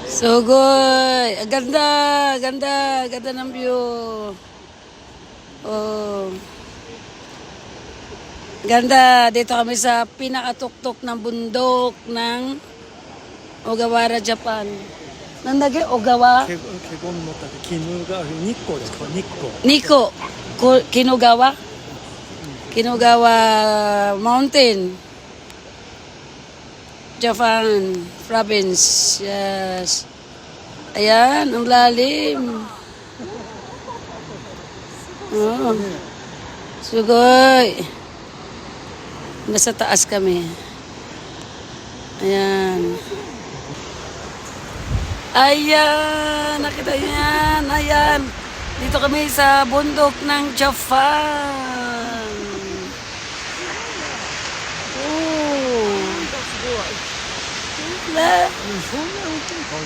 Sugoy! Ang ganda! Ganda! Ganda ng view. Oh. Ganda. Dito kami sa pinakatuktok ng bundok ng Ogawara, Japan. Nandagi? Ogawa? 華厳の滝、鬼怒川、日光ですか、日光。 Niko. Kinugawa? Kinugawa Mountain. Japan province. Yes. Ayan, ang lalim. Oh. Sugoy. Nasa taas kami. Ayan. Ayan, nakita niyo yan. Ayan. Dito kami sa bundok ng Japan. Oh. La. そんな大きい顔な